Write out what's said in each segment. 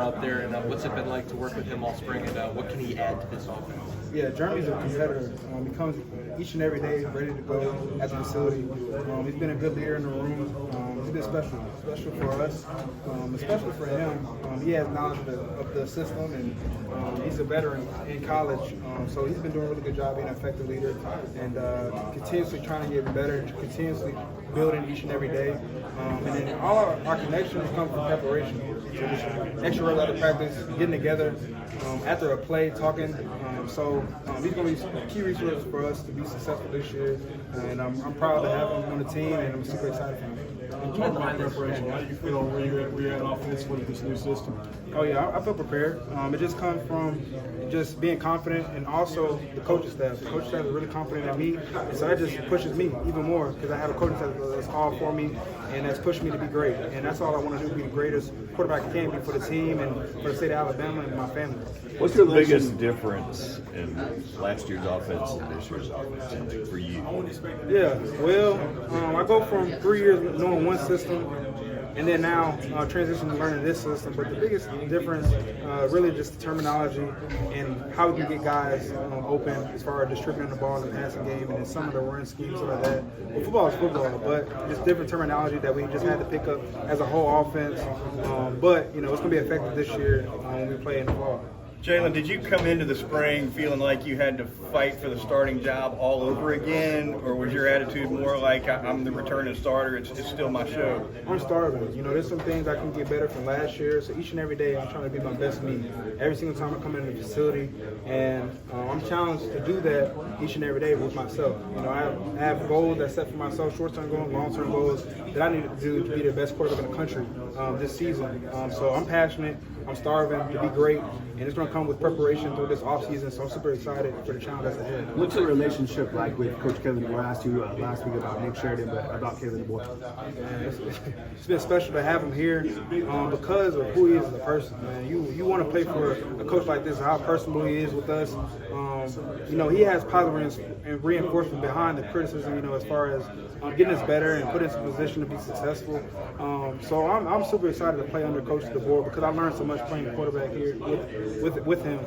receiver out there, and what's it been like to work with him all spring, and what can he add to this offense? Yeah, Jeremy's a competitor. He comes each and every day ready to go at the facility. He's been a good leader in the room. He's been special for us, especially for him. He has knowledge of the system, and he's a veteran in college. So he's been doing a really good job being an effective leader and continuously trying to get better, continuously building each and every day. And then all our connections come from preparation. So just extra reps out of practice, getting together after a play, talking. So he's going to be a key resource for us to be successful this year. And I'm proud to have him on the team, and I'm super excited for him. Talk about preparation. How do you feel where you're at offensively with this new system? Oh yeah, I feel prepared. It just comes from just being confident, and also the coaching staff. The coaching staff is really confident in me, and so that just pushes me even more because I have a coaching staff that's all for me, and that's pushed me to be great. And that's all I want to do: be the greatest quarterback I can be for the team and for the state of Alabama and my family. What's the biggest difference in last year's offense and this year's offense for you? Yeah, well, I go from 3 years knowing one system, and then now transition to learning this system. But the biggest difference, really, just the terminology and how we can get guys open as far as distributing the ball in the passing game, and then some of the run schemes, stuff like that. Well, football is football, but it's different terminology that we just had to pick up as a whole offense. But it's going to be effective this year when we play in the fall. Jalen, did you come into the spring feeling like you had to fight for the starting job all over again, or was your attitude more like I'm the returning starter, it's still my show? I'm starving. There's some things I can get better from last year, so each and every day I'm trying to be my best me. Every single time I come into the facility, and I'm challenged to do that each and every day with myself. I have goals that I set for myself, short-term goals, long-term goals that I need to do to be the best quarterback in the country this season. So I'm passionate, I'm starving to be great, and it's going to come with preparation through this offseason, so I'm super excited for the challenge that's ahead. What's your relationship like with Coach Kevin DeBoer? I asked you last week about Nick Sheridan, but about Kevin DeBoer. It's been special to have him here because of who he is as a person, man. You want to play for a coach like this, how personable he is with us. He has positive reinforcement behind the criticism, as far as getting us better and putting us in a position to be successful. So I'm super excited to play under Coach DeBoer because I learned so much playing quarterback here with him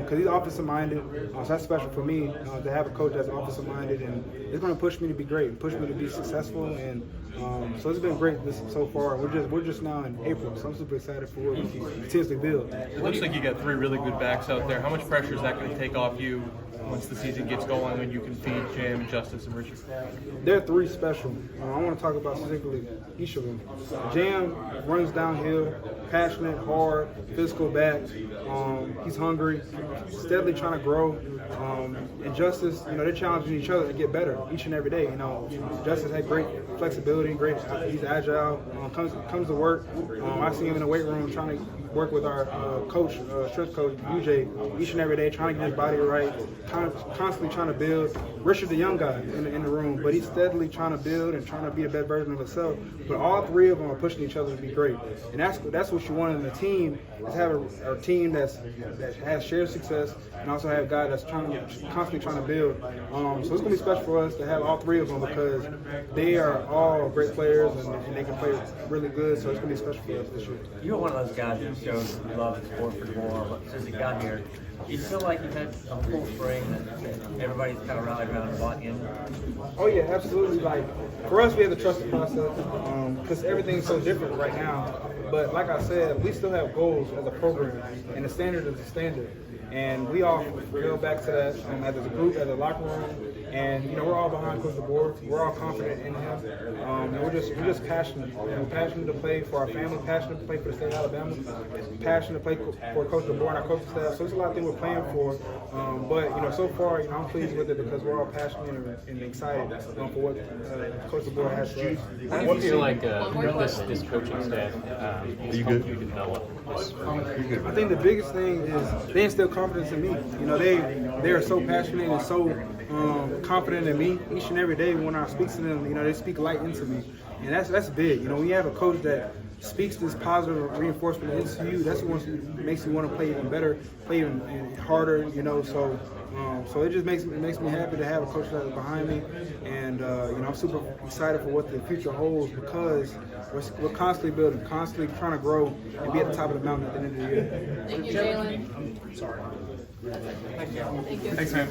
because he's offensive minded. So that's special for me to have a coach that's offensive minded, and it's going to push me to be great, and push me to be successful, and so it's been great so far. We're just now in April, so I'm super excited for what we can continuously build. It looks like you got 3 really good backs out there. How much pressure is that going to take off you once the season gets going, when you can feed Jam, Justice, and Richard? They're 3 special. I want to talk about specifically each of them. Jam runs downhill, passionate, hard, physical back. He's hungry, steadily trying to grow. And Justice, they're challenging each other to get better each and every day. Justice had great flexibility, he's agile, comes to work. I see him in the weight room trying to work with our coach, strength coach, UJ, each and every day, trying to get his body right, constantly trying to build. Richard's the young guy in the room, but he's steadily trying to build and trying to be the best version of himself. But all 3 of them are pushing each other to be great. And that's what you want in a team, is have a team that has shared success and also have guys that's constantly trying to build. So it's going to be special for us to have all 3 of them because they are all great players and they can play really good. So it's going to be special for us this year. You're one of those guys that shows love the sport for more since he got here. Do you feel like you've had a full spring that everybody's kind of rallied around and bought in? Oh yeah, absolutely. Like for us, we have to trust the process because everything's so different right now. But like I said, we still have goals as a program, and the standard is the standard. And we all go back to that as a group, as a locker room, and we're all behind Coach DeBoer. We're all confident in him, and we're just passionate. We're passionate to play for our family, passionate to play for the state of Alabama, passionate to play for Coach DeBoer and our coaching staff. So there's a lot of things we're playing for, but so far, I'm pleased with it because we're all passionate and excited for what Coach DeBoer has for us. How do you feel like this coaching staff Are you good? you develop this? I think the biggest thing is they instill confidence in me. They are so passionate and so confident in me each and every day. When I speak to them, they speak light into me, and that's big. When you have a coach that speaks this positive reinforcement into you, that's what makes you want to play even better, play even harder, you know. So it just makes me happy to have a coach that is behind me, and you know, I'm super excited for what the future holds because we're constantly building, constantly trying to grow and be at the top of the mountain at the end of the year. Thank you, Jalen. Thanks, man.